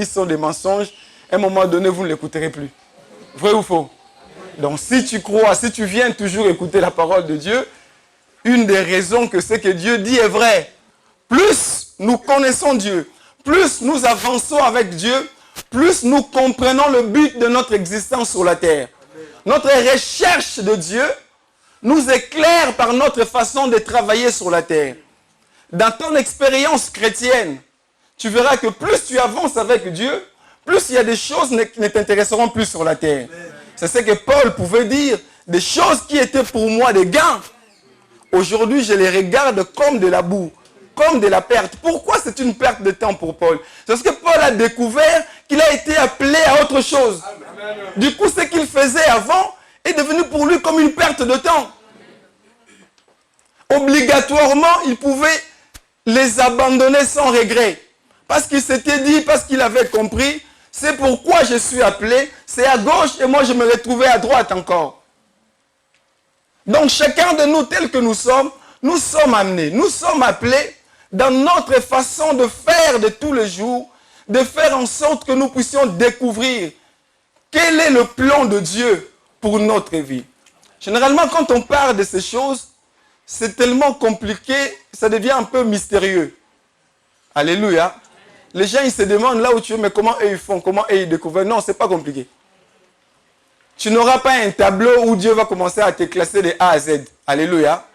sont des mensonges, à un moment donné, vous ne l'écouterez plus. Vrai ou faux? Donc si tu crois, si tu viens toujours écouter la parole de Dieu, une des raisons que ce que Dieu dit est vrai. Plus nous connaissons Dieu, plus nous avançons avec Dieu, plus nous comprenons le but de notre existence sur la terre. Notre recherche de Dieu nous éclaire par notre façon de travailler sur la terre. Dans ton expérience chrétienne, tu verras que plus tu avances avec Dieu, plus il y a des choses qui ne t'intéresseront plus sur la terre. C'est ce que Paul pouvait dire, des choses qui étaient pour moi des gains. Aujourd'hui, je les regarde comme de la boue, comme de la perte. Pourquoi c'est une perte de temps pour Paul? C'est parce que Paul a découvert qu'il a été appelé à autre chose. Du coup, ce qu'il faisait avant est devenu pour lui comme une perte de temps. Obligatoirement, il pouvait les abandonner sans regret. Parce qu'il s'était dit, parce qu'il avait compris, c'est pourquoi je suis appelé, c'est à gauche et moi je me retrouvais à droite encore. Donc chacun de nous, tel que nous sommes amenés, nous sommes appelés dans notre façon de faire de tous les jours, de faire en sorte que nous puissions découvrir quel est le plan de Dieu pour notre vie. Généralement, quand on parle de ces choses, c'est tellement compliqué, ça devient un peu mystérieux. Alléluia. Les gens, ils se demandent là où tu es, mais comment eux ils font, comment eux ils découvrent. Non, c'est pas compliqué. Tu n'auras pas un tableau où Dieu va commencer à te classer de A à Z. Alléluia.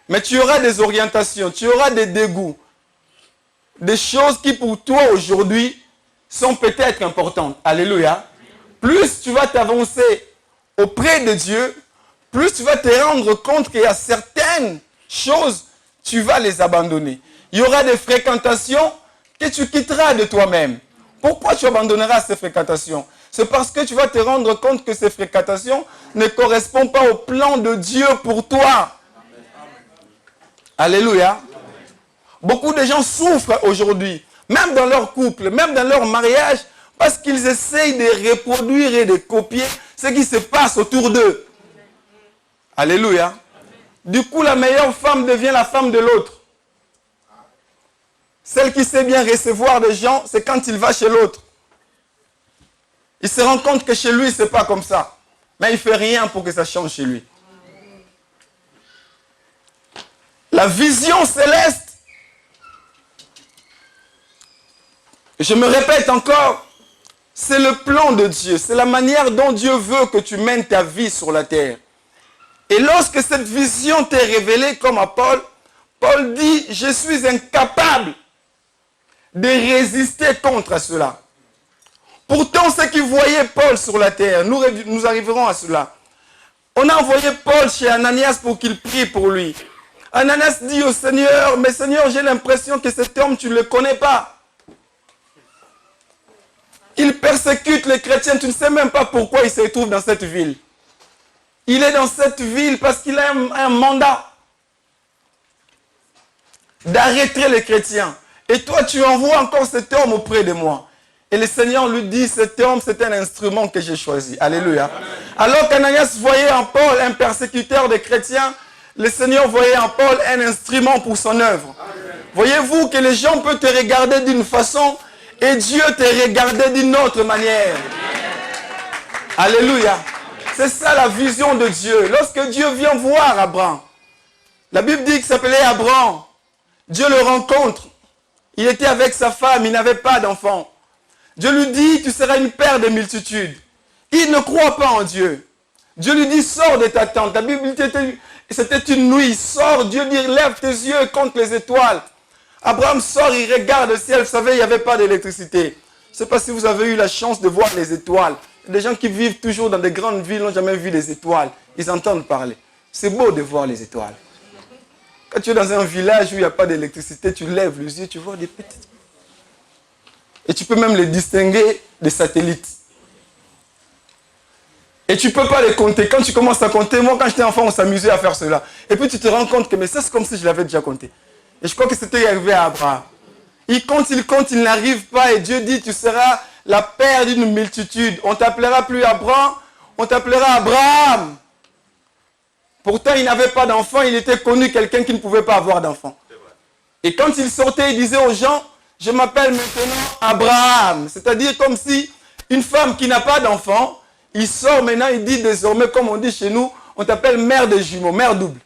Mais tu auras des orientations, tu auras des dégoûts. Des choses qui pour toi aujourd'hui sont peut-être importantes. Alléluia. Plus tu vas t'avancer auprès de Dieu, plus tu vas te rendre compte qu'il y a certaines choses, tu vas les abandonner. Il y aura des fréquentations que tu quitteras de toi-même. Pourquoi tu abandonneras ces fréquentations? C'est parce que tu vas te rendre compte que ces fréquentations ne correspondent pas au plan de Dieu pour toi. Alléluia. Beaucoup de gens souffrent aujourd'hui, même dans leur couple, même dans leur mariage, parce qu'ils essayent de reproduire et de copier ce qui se passe autour d'eux. Alléluia. Du coup, la meilleure femme devient la femme de l'autre. Celle qui sait bien recevoir des gens, c'est quand il va chez l'autre. Il se rend compte que chez lui, ce n'est pas comme ça. Mais il ne fait rien pour que ça change chez lui. La vision céleste, je me répète encore, c'est le plan de Dieu. C'est la manière dont Dieu veut que tu mènes ta vie sur la terre. Et lorsque cette vision t'est révélée comme à Paul, Paul dit, je suis incapable de résister contre cela. Pourtant, ceux qui voyaient Paul sur la terre, nous arriverons à cela. On a envoyé Paul chez Ananias pour qu'il prie pour lui. Ananias dit au Seigneur, mais Seigneur, j'ai l'impression que cet homme, tu ne le connais pas. Il persécute les chrétiens, tu ne sais même pas pourquoi il se trouve dans cette ville. Il est dans cette ville parce qu'il a un mandat d'arrêter les chrétiens. Et toi, tu envoies encore cet homme auprès de moi. Et le Seigneur lui dit, cet homme, c'est un instrument que j'ai choisi. Alléluia. Alors qu'Ananias voyait en Paul un persécuteur des chrétiens, le Seigneur voyait en Paul un instrument pour son œuvre. Voyez-vous que les gens peuvent te regarder d'une façon et Dieu te regarder d'une autre manière. Alléluia. C'est ça la vision de Dieu. Lorsque Dieu vient voir Abraham, la Bible dit qu'il s'appelait Abraham. Dieu le rencontre. Il était avec sa femme, il n'avait pas d'enfant. Dieu lui dit, tu seras une père de multitudes. Il ne croit pas en Dieu. Dieu lui dit, sors de ta tente. La Bible dit, c'était une nuit. Sors, Dieu dit, lève tes yeux et compte les étoiles. Abraham sort, il regarde le ciel. Vous savez, il n'y avait pas d'électricité. Je ne sais pas si vous avez eu la chance de voir les étoiles. Des gens qui vivent toujours dans des grandes villes n'ont jamais vu les étoiles. Ils entendent parler. C'est beau de voir les étoiles. Quand tu es dans un village où il n'y a pas d'électricité, tu lèves les yeux, tu vois des petites. Et tu peux même les distinguer des satellites. Et tu ne peux pas les compter. Quand tu commences à compter, moi quand j'étais enfant, on s'amusait à faire cela. Et puis tu te rends compte que mais ça c'est comme si je l'avais déjà compté. Et je crois que c'était arrivé à Abraham. Il compte, il n'arrive pas. Et Dieu dit, tu seras la père d'une multitude. On ne t'appellera plus Abraham, on t'appellera Abraham. Pourtant, il n'avait pas d'enfant, il était connu quelqu'un qui ne pouvait pas avoir d'enfant. Et quand il sortait, il disait aux gens, je m'appelle maintenant Abraham. C'est-à-dire comme si une femme qui n'a pas d'enfant, il sort maintenant, il dit désormais, comme on dit chez nous, on t'appelle mère de jumeaux, mère double.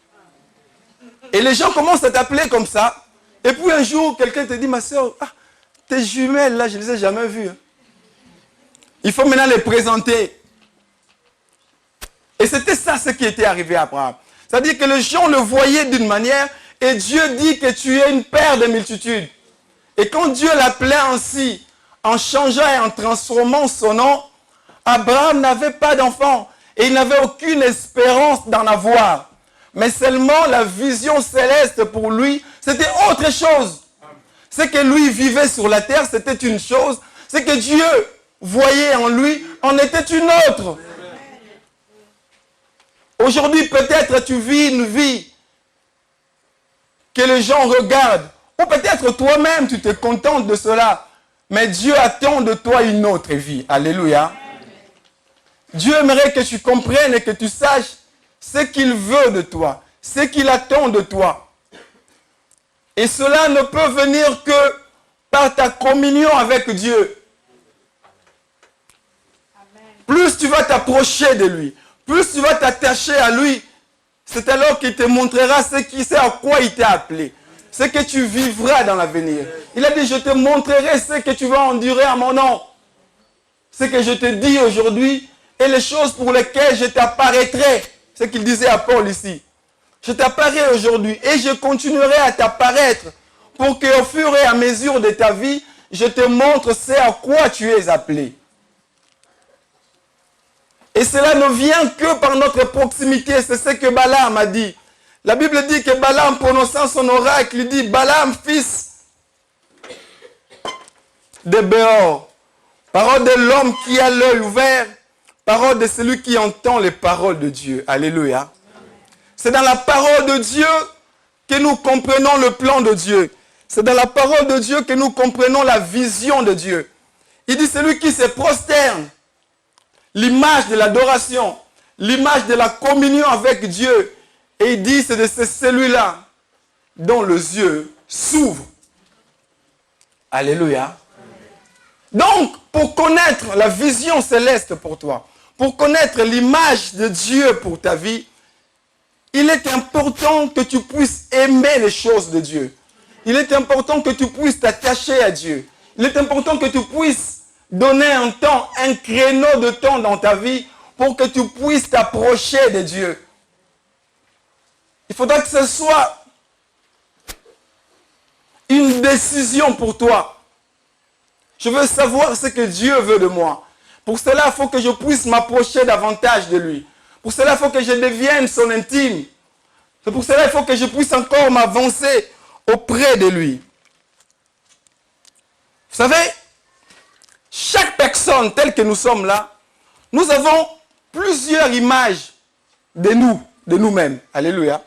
Et les gens commencent à t'appeler comme ça. Et puis un jour, quelqu'un te dit, ma soeur, ah, tes jumelles là, je ne les ai jamais vues. Il faut maintenant les présenter. Et c'était ça ce qui était arrivé à Abraham. C'est-à-dire que les gens le voyaient d'une manière et Dieu dit que tu es une paire de multitudes. Et quand Dieu l'appelait ainsi, en changeant et en transformant son nom, Abraham n'avait pas d'enfant et il n'avait aucune espérance d'en avoir. Mais seulement la vision céleste pour lui, c'était autre chose. Ce que lui vivait sur la terre, c'était une chose. Ce que Dieu voyait en lui, en était une autre. Aujourd'hui, peut-être tu vis une vie que les gens regardent. Ou peut-être toi-même, tu te contentes de cela. Mais Dieu attend de toi une autre vie. Alléluia. Dieu aimerait que tu comprennes et que tu saches ce qu'il veut de toi, ce qu'il attend de toi. Et cela ne peut venir que par ta communion avec Dieu. Plus tu vas t'approcher de lui, plus tu vas t'attacher à lui, c'est alors qu'il te montrera ce à quoi il t'a appelé, ce que tu vivras dans l'avenir. Il a dit, je te montrerai ce que tu vas endurer à mon nom. Ce que je te dis aujourd'hui et les choses pour lesquelles je t'apparaîtrai. Ce qu'il disait à Paul ici. Je t'apparais aujourd'hui et je continuerai à t'apparaître pour qu'au fur et à mesure de ta vie, je te montre ce à quoi tu es appelé. Et cela ne vient que par notre proximité. C'est ce que Balaam a dit. La Bible dit que Balaam, prononçant son oracle, il dit, Balaam, fils de Béor, parole de l'homme qui a l'œil ouvert, parole de celui qui entend les paroles de Dieu. Alléluia. C'est dans la parole de Dieu que nous comprenons le plan de Dieu. C'est dans la parole de Dieu que nous comprenons la vision de Dieu. Il dit, celui qui se prosterne, l'image de l'adoration, l'image de la communion avec Dieu. Et il dit, c'est celui-là dont les yeux s'ouvrent. Alléluia. Donc, pour connaître la vision céleste pour toi, pour connaître l'image de Dieu pour ta vie, il est important que tu puisses aimer les choses de Dieu. Il est important que tu puisses t'attacher à Dieu. Il est important que tu puisses donner un temps, un créneau de temps dans ta vie pour que tu puisses t'approcher de Dieu. Il faudra que ce soit une décision pour toi. Je veux savoir ce que Dieu veut de moi. Pour cela, il faut que je puisse m'approcher davantage de lui. Pour cela, il faut que je devienne son intime. C'est pour cela qu'il faut que je puisse encore m'avancer auprès de lui. Vous savez, chaque personne telle que nous sommes là, nous avons plusieurs images de nous, de nous-mêmes. Alléluia.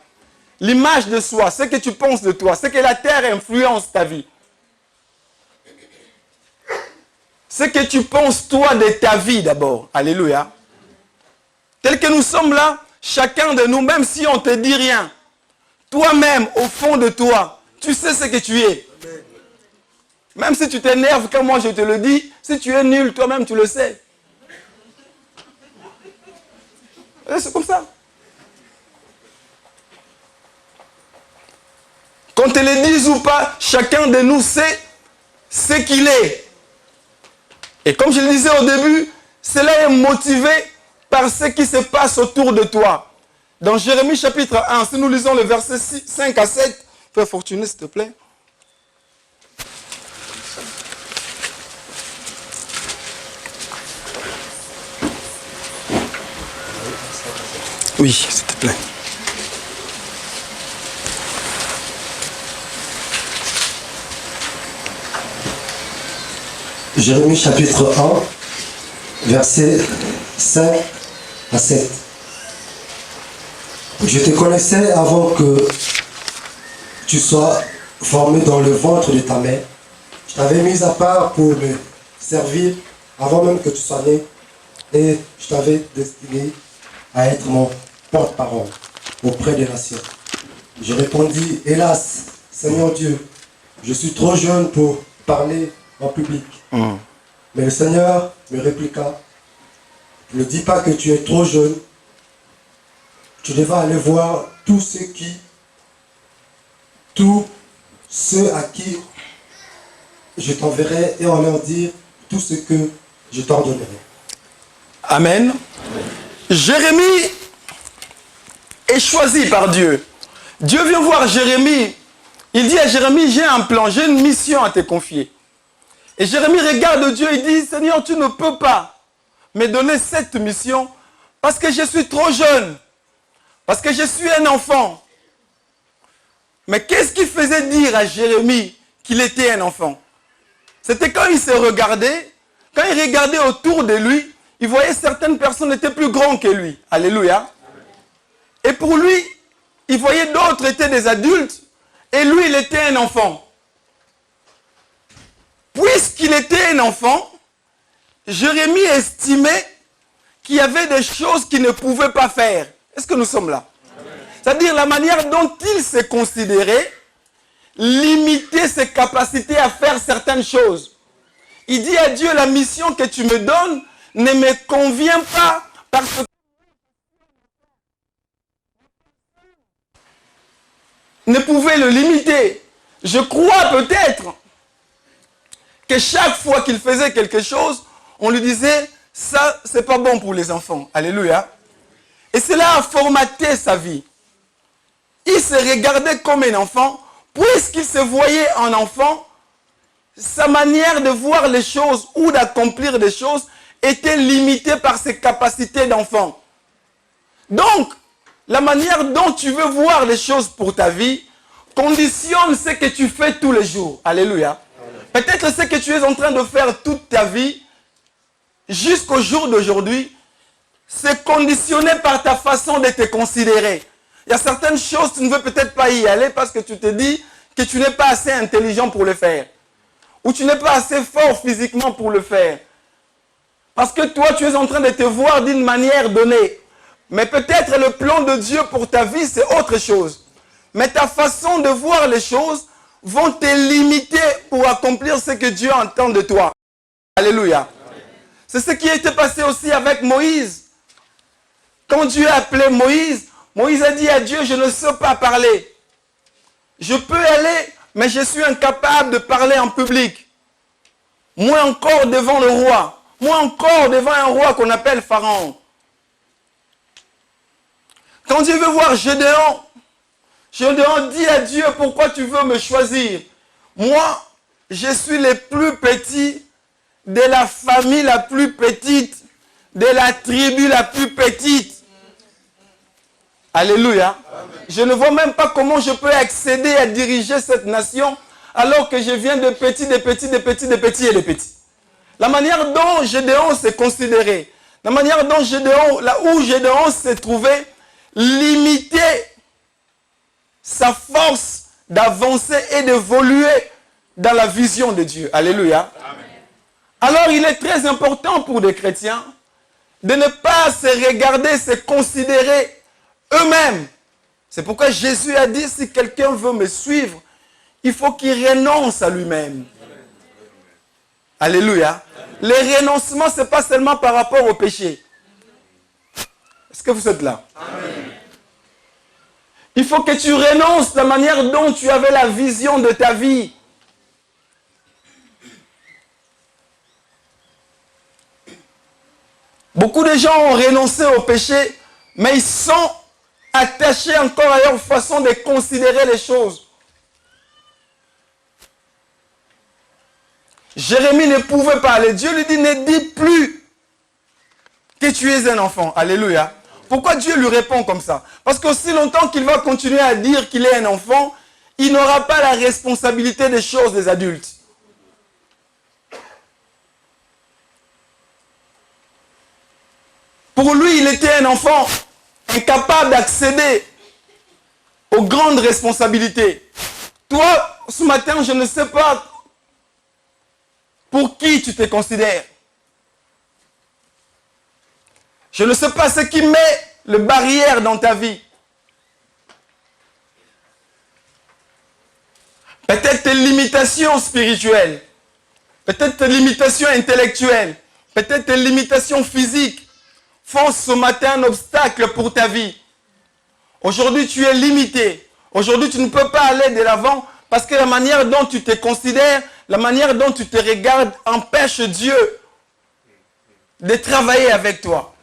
L'image de soi, ce que tu penses de toi, ce que la terre influence ta vie. Ce que tu penses toi de ta vie d'abord. Alléluia. Tel que nous sommes là, chacun de nous, même si on ne te dit rien, toi-même, au fond de toi, tu sais ce que tu es. Même si tu t'énerves quand moi je te le dis, si tu es nul, toi-même tu le sais. C'est comme ça. Qu'on te le dise ou pas, chacun de nous sait ce qu'il est. Et comme je le disais au début, cela est motivé par ce qui se passe autour de toi. Dans Jérémie chapitre 1, si nous lisons le verset 5 à 7, Frère Fortuné, s'il te plaît. Oui, s'il te plaît. Jérémie chapitre 1, versets 5 à 7. Je te connaissais avant que tu sois formé dans le ventre de ta mère. Je t'avais mis à part pour me servir avant même que tu sois né. Et je t'avais destiné à être mon porte-parole auprès des nations. Je répondis, hélas, Seigneur Dieu, je suis trop jeune pour parler en public. Mais le Seigneur me répliqua, ne dis pas que tu es trop jeune. Tu devras aller voir tous ceux à qui je t'enverrai et en leur dire tout ce que je t'ordonnerai. Amen. Jérémie est choisi par Dieu. Dieu vient voir Jérémie. Il dit à Jérémie, j'ai un plan, j'ai une mission à te confier. Et Jérémie regarde Dieu et dit, Seigneur, tu ne peux pas me donner cette mission parce que je suis trop jeune, parce que je suis un enfant. Mais qu'est-ce qui faisait dire à Jérémie qu'il était un enfant? C'était quand il se regardait, quand il regardait autour de lui, il voyait certaines personnes étaient plus grandes que lui. Alléluia. Et pour lui, il voyait d'autres étaient des adultes et lui, il était un enfant. Puisqu'il était un enfant, Jérémie estimait qu'il y avait des choses qu'il ne pouvait pas faire. Est-ce que nous sommes là? C'est-à-dire la manière dont il se considérait, limiter ses capacités à faire certaines choses. Il dit à Dieu, la mission que tu me donnes ne me convient pas parce que ne pouvait le limiter. Je crois peut-être que chaque fois qu'il faisait quelque chose, on lui disait, ça, c'est pas bon pour les enfants. Alléluia. Et cela a formaté sa vie. Il se regardait comme un enfant, puisqu'il se voyait en enfant, sa manière de voir les choses ou d'accomplir des choses était limitée par ses capacités d'enfant. Donc, la manière dont tu veux voir les choses pour ta vie conditionne ce que tu fais tous les jours. Alléluia. Peut-être ce que tu es en train de faire toute ta vie, jusqu'au jour d'aujourd'hui, c'est conditionné par ta façon de te considérer. Il y a certaines choses, tu ne veux peut-être pas y aller parce que tu te dis que tu n'es pas assez intelligent pour le faire. Ou tu n'es pas assez fort physiquement pour le faire. Parce que toi, tu es en train de te voir d'une manière donnée. Mais peut-être le plan de Dieu pour ta vie, c'est autre chose. Mais ta façon de voir les choses vont te limiter pour accomplir ce que Dieu entend de toi. Alléluia. C'est ce qui était passé aussi avec Moïse. Quand Dieu a appelé Moïse, Moïse a dit à Dieu, je ne sais pas parler. Je peux aller, mais je suis incapable de parler en public. Moi encore devant le roi. Moi encore devant un roi qu'on appelle Pharaon. Quand Dieu veut voir Gédéon, Gédéon dit à Dieu, pourquoi tu veux me choisir? Moi, je suis le plus petit de la famille la plus petite, de la tribu la plus petite. Alléluia. Amen. Je ne vois même pas comment je peux accéder à diriger cette nation alors que je viens de petits, de petits, de petits, de petits et de petits. La manière dont Gédéon s'est considéré, la manière dont Gédéon, là où Gédéon s'est trouvé, limiter sa force d'avancer et d'évoluer dans la vision de Dieu. Alléluia. Amen. Alors il est très important pour des chrétiens de ne pas se regarder, se considérer eux-mêmes. C'est pourquoi Jésus a dit, si quelqu'un veut me suivre, il faut qu'il renonce à lui-même. Alléluia. Le renoncement, ce n'est pas seulement par rapport au péché. Est-ce que vous êtes là? Amen. Il faut que tu renonces la manière dont tu avais la vision de ta vie. Beaucoup de gens ont renoncé au péché, mais ils sont attachés encore à leur façon de considérer les choses. Jérémie ne pouvait pas aller. Dieu lui dit, ne dis plus que tu es un enfant. Alléluia. Pourquoi Dieu lui répond comme ça? Parce qu'aussi longtemps qu'il va continuer à dire qu'il est un enfant, il n'aura pas la responsabilité des choses des adultes. Pour lui, il était un enfant incapable d'accéder aux grandes responsabilités. Toi, ce matin, je ne sais pas pour qui tu te considères. Je ne sais pas ce qui met les barrières dans ta vie. Peut-être tes limitations spirituelles. peut-être tes limitations intellectuelles, peut-être tes limitations physiques font ce matin un obstacle pour ta vie. Aujourd'hui, tu es limité. Aujourd'hui, tu ne peux pas aller de l'avant parce que la manière dont tu te considères, la manière dont tu te regardes empêche Dieu de travailler avec toi.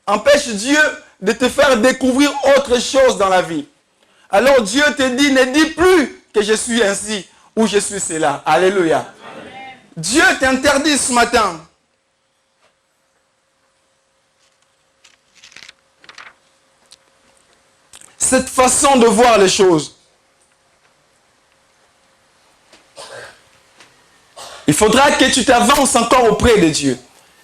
Empêche Dieu de te faire découvrir autre chose dans la vie. Alors Dieu te dit, ne dis plus que je suis ainsi ou je suis cela. Alléluia. Amen. Dieu t'interdit ce matin cette façon de voir les choses. Il faudra que tu t'avances encore auprès de Dieu.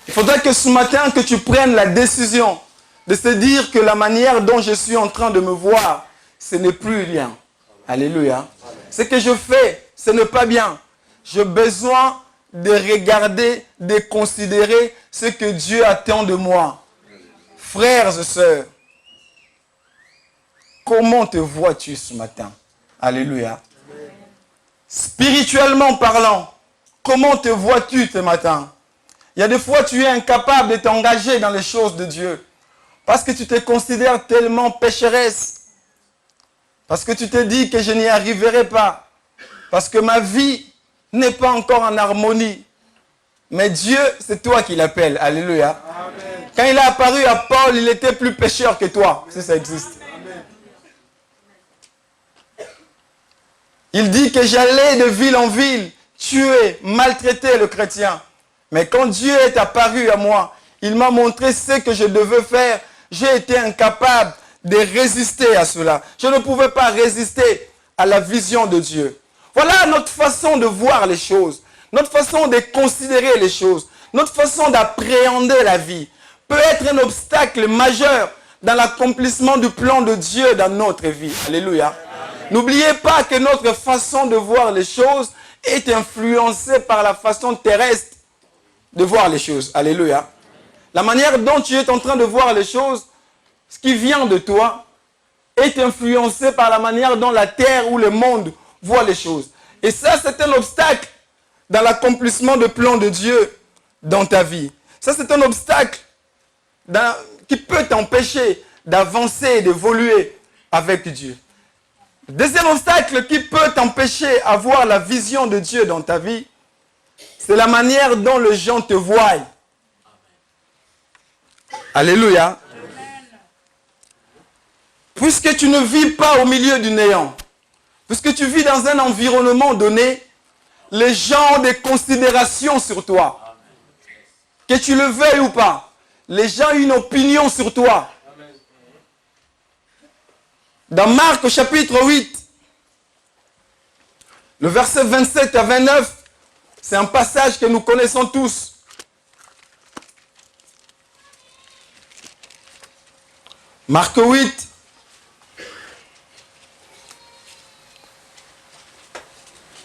Il faudra que ce matin, que tu prennes la décision de se dire que la manière dont je suis en train de me voir, ce n'est plus bien. Alléluia. Ce que je fais, ce n'est pas bien. J'ai besoin de regarder, de considérer ce que Dieu attend de moi. Frères et sœurs, comment te vois-tu ce matin? Alléluia. Spirituellement parlant, comment te vois-tu ce matin? Il y a des fois, tu es incapable de t'engager dans les choses de Dieu. Parce que tu te considères tellement pécheresse. Parce que tu te dis que je n'y arriverai pas. Parce que ma vie n'est pas encore en harmonie. Mais Dieu, c'est toi qui l'appelle. Alléluia. Amen. Quand il a apparu à Paul, il était plus pécheur que toi, si ça existe. Amen. Il dit que j'allais de ville en ville, tuer, maltraiter le chrétien. Mais quand Dieu est apparu à moi, il m'a montré ce que je devais faire. J'ai été incapable de résister à cela. Je ne pouvais pas résister à la vision de Dieu. Voilà notre façon de voir les choses, notre façon de considérer les choses, notre façon d'appréhender la vie peut être un obstacle majeur dans l'accomplissement du plan de Dieu dans notre vie. Alléluia. N'oubliez pas que notre façon de voir les choses est influencée par la façon terrestre de voir les choses. Alléluia. La manière dont tu es en train de voir les choses, ce qui vient de toi, est influencé par la manière dont la terre ou le monde voit les choses. Et ça, c'est un obstacle dans l'accomplissement du plan de Dieu dans ta vie. Ça, c'est un obstacle qui peut t'empêcher d'avancer et d'évoluer avec Dieu. Le deuxième obstacle qui peut t'empêcher d'avoir la vision de Dieu dans ta vie, c'est la manière dont les gens te voient. Alléluia. Puisque tu ne vis pas au milieu du néant, puisque tu vis dans un environnement donné, les gens ont des considérations sur toi. Que tu le veuilles ou pas, les gens ont une opinion sur toi. Dans Marc chapitre 8, le verset 27 à 29, c'est un passage que nous connaissons tous. Marc 8,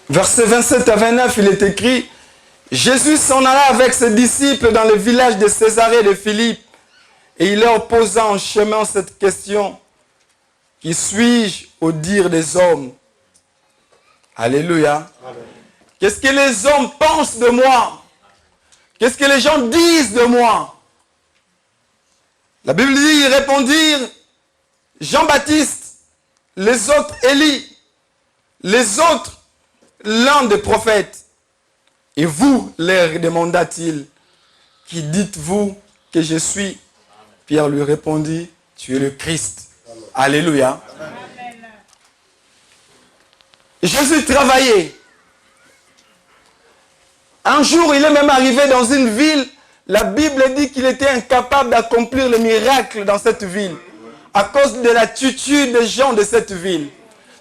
verset 27 à 29, il est écrit: Jésus s'en alla avec ses disciples dans le village de Césarée de Philippe, et il leur posa en chemin cette question: qui suis-je au dire des hommes? Alléluia. Qu'est-ce que les hommes pensent de moi? Qu'est-ce que les gens disent de moi? La Bible dit, ils répondirent: Jean-Baptiste, les autres Élie, les autres l'un des prophètes. Et vous, leur demanda-t-il, qui dites-vous que je suis? Pierre lui répondit: tu es le Christ. Alléluia. Amen. Jésus travaillait. Un jour, il est même arrivé dans une ville. La Bible dit qu'il était incapable d'accomplir le miracle dans cette ville à cause de l'attitude des gens de cette ville.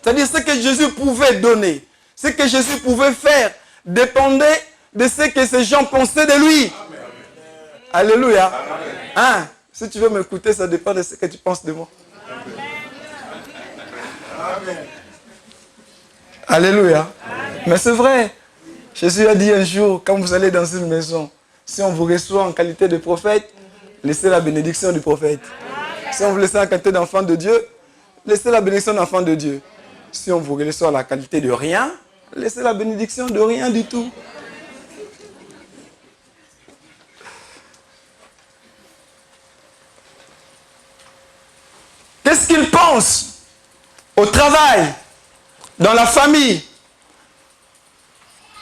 C'est-à-dire ce que Jésus pouvait donner, ce que Jésus pouvait faire dépendait de ce que ces gens pensaient de lui. Amen. Alléluia. Hein? Si tu veux m'écouter, ça dépend de ce que tu penses de moi. Amen. Alléluia. Amen. Mais c'est vrai. Jésus a dit un jour, quand vous allez dans une maison, si on vous reçoit en qualité de prophète, laissez la bénédiction du prophète. Amen. Si on vous laisse en qualité d'enfant de Dieu, laissez la bénédiction d'enfant de Dieu. Si on vous reçoit en la qualité de rien, laissez la bénédiction de rien du tout. Qu'est-ce qu'ils pensent au travail, dans la famille?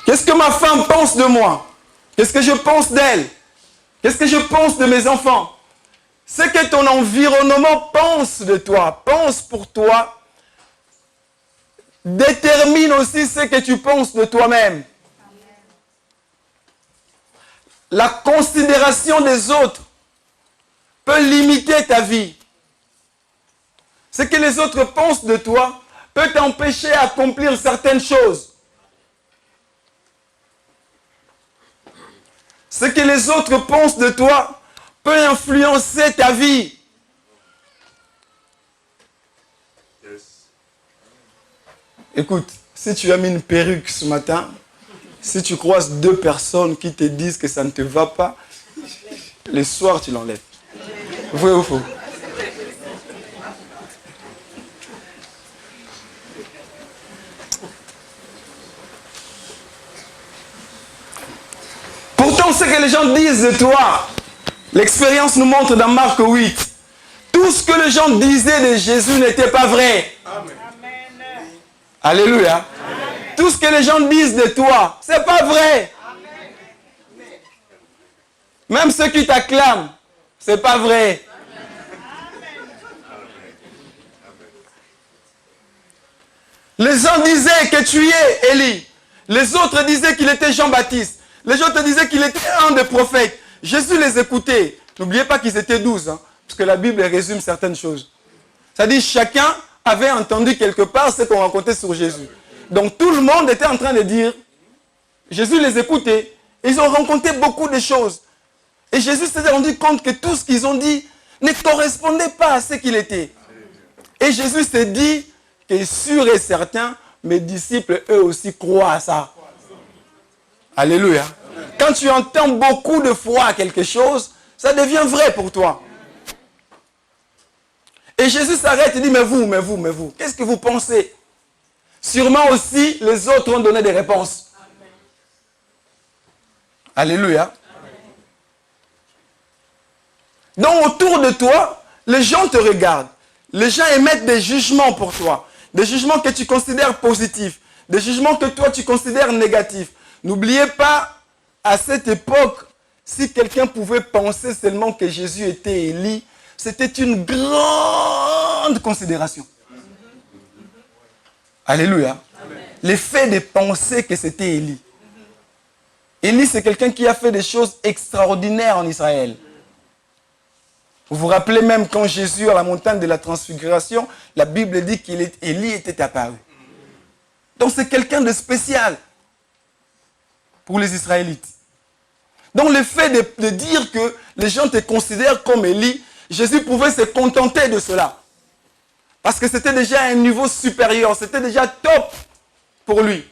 Qu'est-ce que ma femme pense de moi? Qu'est-ce que je pense d'elle? Qu'est-ce que je pense de mes enfants? Ce que ton environnement pense de toi, pense pour toi, détermine aussi ce que tu penses de toi-même. La considération des autres peut limiter ta vie. Ce que les autres pensent de toi peut t'empêcher d'accomplir certaines choses. Ce que les autres pensent de toi peut influencer ta vie. Écoute, si tu as mis une perruque ce matin, si tu croises deux personnes qui te disent que ça ne te va pas, le soir tu l'enlèves. Vrai ou faux? Pourtant, ce que les gens disent de toi, l'expérience nous montre dans Marc 8, tout ce que les gens disaient de Jésus n'était pas vrai. Amen. Alléluia. Amen. Tout ce que les gens disent de toi, c'est pas vrai. Amen. Même ceux qui t'acclament, c'est pas vrai. Les gens disaient que tu es Élie. Les autres disaient qu'il était Jean-Baptiste. Les autres disaient qu'il était un des prophètes. Jésus les écoutait. N'oubliez pas qu'ils étaient 12, hein, parce que la Bible résume certaines choses. C'est-à-dire chacun avait entendu quelque part ce qu'on racontait sur Jésus. Donc tout le monde était en train de dire, Jésus les écoutait. Ils ont rencontré beaucoup de choses. Et Jésus s'est rendu compte que tout ce qu'ils ont dit ne correspondait pas à ce qu'il était. Et Jésus s'est dit que sûr et certain, mes disciples eux aussi croient à ça. Alléluia. Quand tu entends beaucoup de fois quelque chose, ça devient vrai pour toi. Et Jésus s'arrête et dit, mais vous, qu'est-ce que vous pensez? Sûrement aussi, les autres ont donné des réponses. Alléluia. Donc, autour de toi, les gens te regardent. Les gens émettent des jugements pour toi. Des jugements que tu considères positifs. Des jugements que toi, tu considères négatifs. N'oubliez pas, à cette époque, si quelqu'un pouvait penser seulement que Jésus était Élie, c'était une grande considération. Alléluia. Le fait de penser que c'était Élie. Élie, c'est quelqu'un qui a fait des choses extraordinaires en Israël. Vous vous rappelez même quand Jésus, à la montagne de la transfiguration, la Bible dit qu'Élie était apparu. Donc c'est quelqu'un de spécial pour les Israélites. Donc le fait de dire que les gens te considèrent comme Élie, Jésus pouvait se contenter de cela. Parce que c'était déjà un niveau supérieur, c'était déjà top pour lui.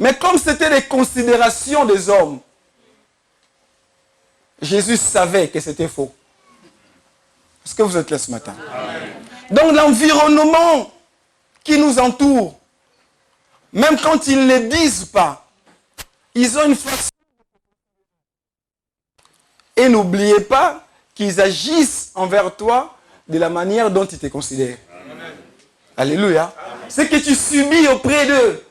Mais comme c'était les considérations des hommes, Jésus savait que c'était faux. Est-ce que vous êtes là ce matin? Amen. Donc l'environnement qui nous entoure, même quand ils ne le disent pas, ils ont une façon. Et n'oubliez pas qu'ils agissent envers toi de la manière dont ils te considèrent. Amen. Alléluia. Amen. Ce que tu subis auprès d'eux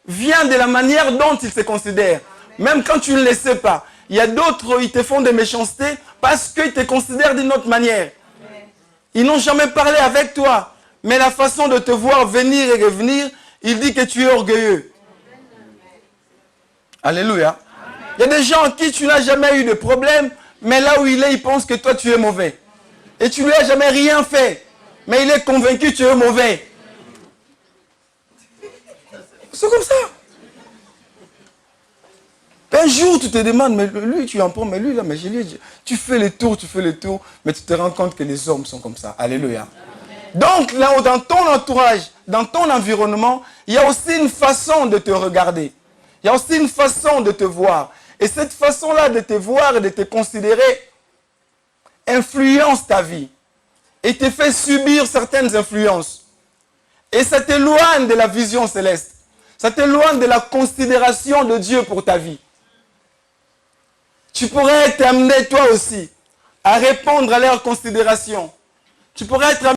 vient de la manière dont ils te considèrent. Même quand tu ne le sais pas. Il y a d'autres, ils te font des méchancetés parce qu'ils te considèrent d'une autre manière. Ils n'ont jamais parlé avec toi. Mais la façon de te voir venir et revenir, il dit que tu es orgueilleux. Alléluia. Il y a des gens à qui tu n'as jamais eu de problème, mais là où il est, il pense que toi tu es mauvais. Et tu ne lui as jamais rien fait. Mais il est convaincu que tu es mauvais. C'est comme ça. Un jour, tu te demandes, mais lui, tu en prends, mais lui, là, mais tu fais les tours, mais tu te rends compte que les hommes sont comme ça. Alléluia. Donc, là, dans ton entourage, dans ton environnement, il y a aussi une façon de te regarder. Il y a aussi une façon de te voir. Et cette façon-là de te voir et de te considérer influence ta vie. Et te fait subir certaines influences. Et ça t'éloigne de la vision céleste. Ça t'éloigne de la considération de Dieu pour ta vie. Tu pourrais être amené toi aussi à répondre à leur considération. Tu pourrais être amené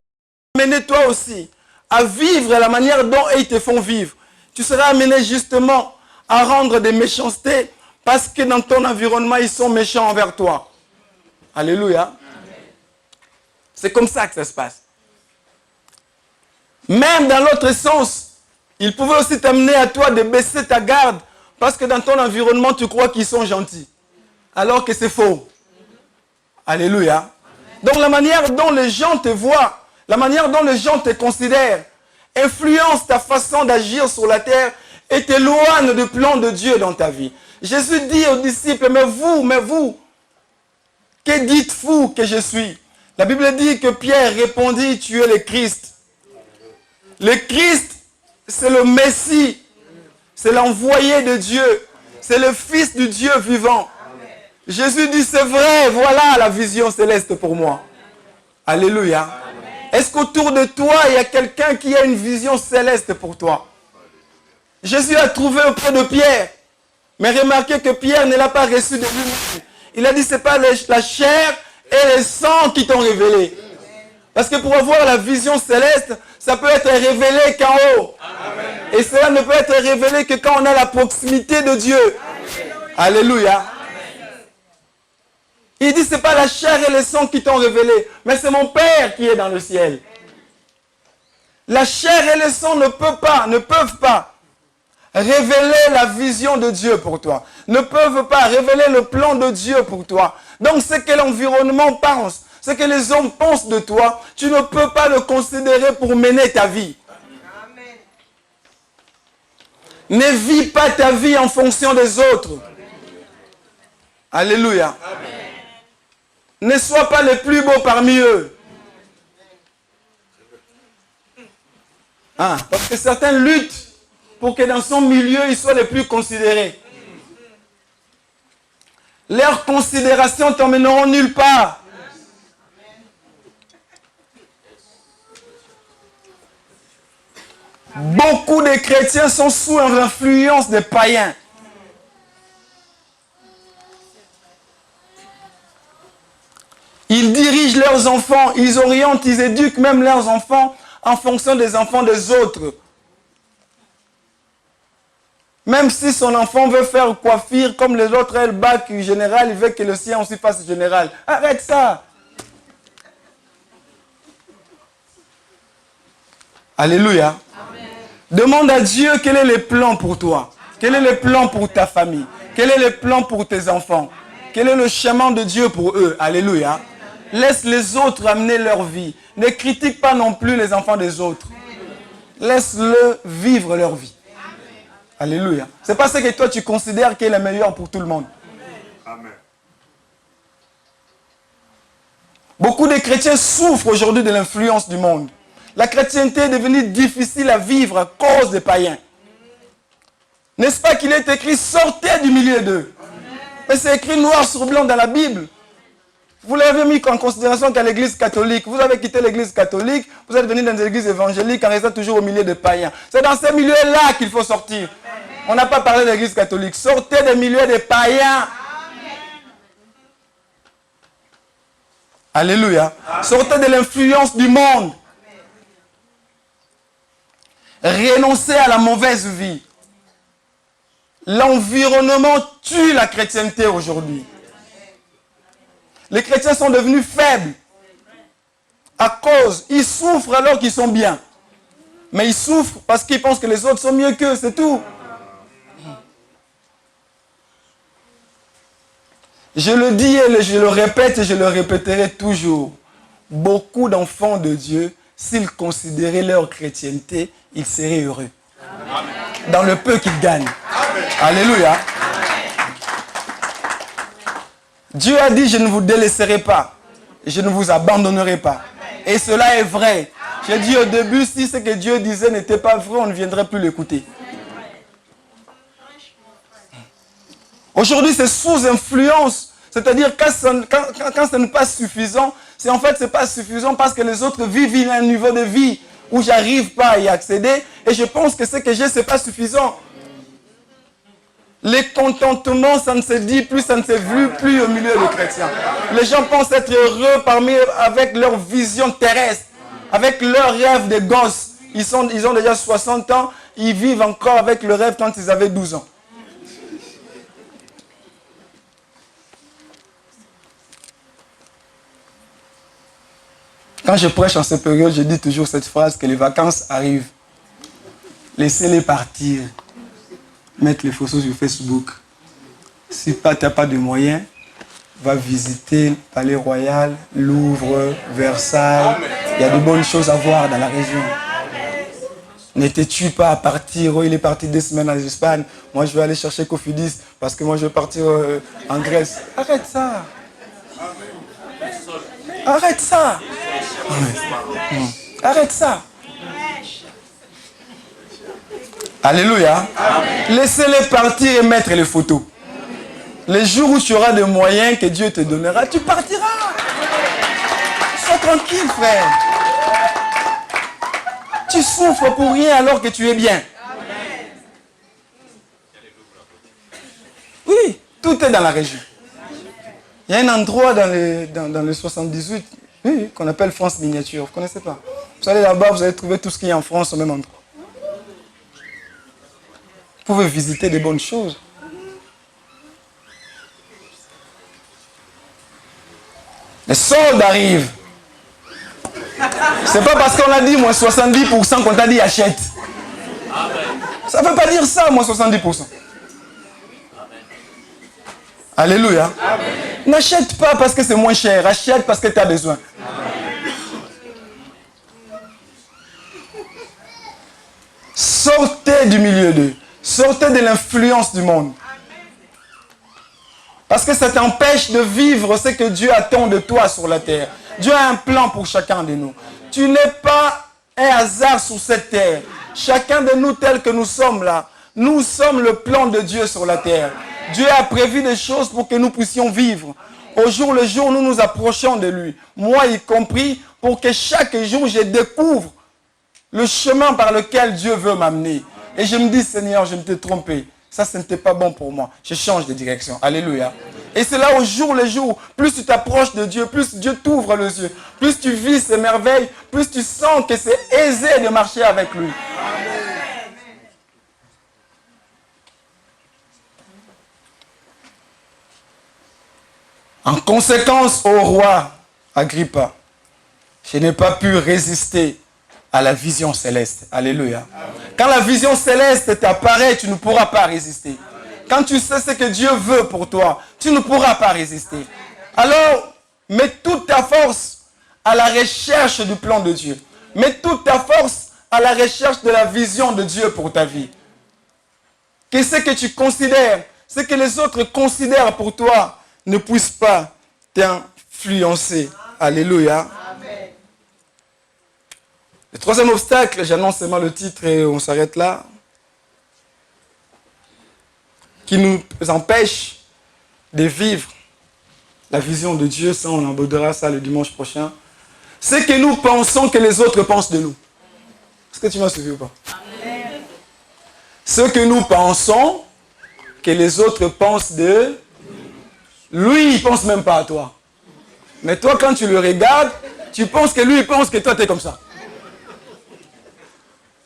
amené toi aussi à vivre la manière dont ils te font vivre. Tu seras amené justement à rendre des méchancetés parce que dans ton environnement, ils sont méchants envers toi. Alléluia. C'est comme ça que ça se passe. Même dans l'autre sens, ils pouvaient aussi t'amener à toi de baisser ta garde parce que dans ton environnement, tu crois qu'ils sont gentils. Alors que c'est faux. Alléluia. Donc la manière dont les gens te voient, la manière dont les gens te considèrent, influence ta façon d'agir sur la terre et t'éloigne du plan de Dieu dans ta vie. Jésus dit aux disciples, mais vous, que dites-vous que je suis? La Bible dit que Pierre répondit, tu es le Christ. Le Christ, c'est le Messie, c'est l'envoyé de Dieu, c'est le Fils du Dieu vivant. Jésus dit, c'est vrai, voilà la vision céleste pour moi. Alléluia. Est-ce qu'autour de toi, il y a quelqu'un qui a une vision céleste pour toi? Jésus a trouvé auprès de Pierre. Mais remarquez que Pierre ne l'a pas reçu de lui-même. Il a dit, ce n'est pas la chair et le sang qui t'ont révélé. Parce que pour avoir la vision céleste, ça peut être révélé qu'en haut. Et cela ne peut être révélé que quand on a la proximité de Dieu. Alléluia. Il dit, ce n'est pas la chair et le sang qui t'ont révélé, mais c'est mon Père qui est dans le ciel. La chair et le sang ne peuvent pas révéler la vision de Dieu pour toi. Ne peuvent pas révéler le plan de Dieu pour toi. Donc ce que l'environnement pense, ce que les hommes pensent de toi, tu ne peux pas le considérer pour mener ta vie. Ne vis pas ta vie en fonction des autres. Alléluia. Ne sois pas le plus beau parmi eux. Parce que certains luttent pour que dans son milieu, ils soient les plus considérés. Leurs considérations t'emmèneront nulle part. Beaucoup de chrétiens sont sous l'influence des païens. Ils dirigent leurs enfants, ils orientent, ils éduquent même leurs enfants en fonction des enfants des autres. Même si son enfant veut faire coiffure comme les autres, elle bac général, il veut que le sien aussi fasse général. Arrête ça. Alléluia. Amen. Demande à Dieu quel est le plan pour toi. Quel est le plan pour ta famille. Quel est le plan pour tes enfants. Quel est le chemin de Dieu pour eux. Alléluia. Laisse les autres amener leur vie. Ne critique pas non plus les enfants des autres. Laisse-le vivre leur vie. Alléluia. Ce n'est pas ce que toi tu considères qui est le meilleur pour tout le monde. Amen. Beaucoup de chrétiens souffrent aujourd'hui de l'influence du monde. La chrétienté est devenue difficile à vivre à cause des païens. N'est-ce pas qu'il est écrit, sortez du milieu d'eux. Mais c'est écrit noir sur blanc dans la Bible. Vous l'avez mis en considération qu'à l'église catholique. Vous avez quitté l'église catholique, vous êtes venu dans des églises évangéliques en restant toujours au milieu des païens. C'est dans ces milieux-là qu'il faut sortir. On n'a pas parlé de l'église catholique. Sortez des milieux des païens. Alléluia. Sortez de l'influence du monde. Renoncez à la mauvaise vie. L'environnement tue la chrétienté aujourd'hui. Les chrétiens sont devenus faibles. À cause, ils souffrent alors qu'ils sont bien. Mais ils souffrent parce qu'ils pensent que les autres sont mieux qu'eux, c'est tout. Je le dis et je le répète et je le répéterai toujours. Beaucoup d'enfants de Dieu, s'ils considéraient leur chrétienté, ils seraient heureux. Amen. Dans le peu qu'ils gagnent. Amen. Alléluia. Amen. Dieu a dit, je ne vous délaisserai pas. Je ne vous abandonnerai pas. Et cela est vrai. J'ai dit au début, si ce que Dieu disait n'était pas vrai, on ne viendrait plus l'écouter. Aujourd'hui, c'est sous influence. C'est-à-dire quand ce n'est pas suffisant, c'est en fait c'est pas suffisant parce que les autres vivent à un niveau de vie où j'arrive pas à y accéder et je pense que ce que j'ai, c'est pas suffisant. Les contentements, ça ne se dit plus, ça ne se vu plus au milieu des chrétiens. Les gens pensent être heureux avec leur vision terrestre. avec leur rêve de gosses. Ils ont déjà 60 ans, ils vivent encore avec le rêve quand ils avaient 12 ans. Quand je prêche en cette période, je dis toujours cette phrase que les vacances arrivent. Laissez-les partir. Mettre les photos sur Facebook. Si tu n'as pas de moyens, va visiter le Palais Royal, Louvre, Versailles. Il y a de bonnes choses à voir dans la région. Ne te tue pas à partir. Oh, il est parti 2 semaines en Espagne. Moi, je vais aller chercher Cofidis parce que moi, je vais partir en Grèce. Arrête ça. Arrête ça. Arrête ça. Alléluia. Laissez-les partir et mettre les photos. Les jours où tu auras des moyens que Dieu te donnera, tu partiras. Sois tranquille, frère. Tu souffres pour rien alors que tu es bien. Oui, tout est dans la région. Il y a un endroit dans le 78, oui, qu'on appelle France Miniature. Vous ne connaissez pas? Vous allez là-bas, vous allez trouver tout ce qu'il y a en France au même endroit. Vous pouvez visiter des bonnes choses. Les soldes arrivent. C'est pas parce qu'on a dit moins 70% qu'on t'a dit achète. Ça ne veut pas dire ça, moins 70%. Alléluia. N'achète pas parce que c'est moins cher. Achète parce que tu as besoin. Sortez du milieu d'eux. Sortez de l'influence du monde. Parce que ça t'empêche de vivre ce que Dieu attend de toi sur la terre. Dieu a un plan pour chacun de nous. Tu n'es pas un hasard sur cette terre. Chacun de nous tel que nous sommes là, nous sommes le plan de Dieu sur la terre. Dieu a prévu des choses pour que nous puissions vivre. Au jour le jour, nous nous approchons de lui. Moi y compris, pour que chaque jour, je découvre le chemin par lequel Dieu veut m'amener. Et je me dis, Seigneur, je me t'ai trompé. Ça, ce n'était pas bon pour moi. Je change de direction. Alléluia. Et c'est là au jour le jour, plus tu t'approches de Dieu, plus Dieu t'ouvre les yeux, plus tu vis ses merveilles, plus tu sens que c'est aisé de marcher avec lui. En conséquence, au roi Agrippa, je n'ai pas pu résister à la vision céleste. Alléluia. Quand la vision céleste t'apparaît, tu ne pourras pas résister. Quand tu sais ce que Dieu veut pour toi, tu ne pourras pas résister. Alors, mets toute ta force à la recherche du plan de Dieu. Mets toute ta force à la recherche de la vision de Dieu pour ta vie. Que ce que tu considères, ce que les autres considèrent pour toi, ne puisse pas t'influencer. Alléluia. Amen. Le troisième obstacle, j'annonce seulement le titre et on s'arrête là, qui nous empêche de vivre la vision de Dieu, ça on abordera ça le dimanche prochain, c'est que nous pensons que les autres pensent de nous. Est-ce que tu m'as suivi ou pas? Amen. Ce que nous pensons que les autres pensent de lui, il ne pense même pas à toi. Mais toi, quand tu le regardes, tu penses que lui, il pense que toi, tu es comme ça.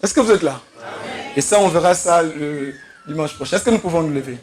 Est-ce que vous êtes là? Amen. Et ça, on verra ça le dimanche prochain. Est-ce que nous pouvons nous lever?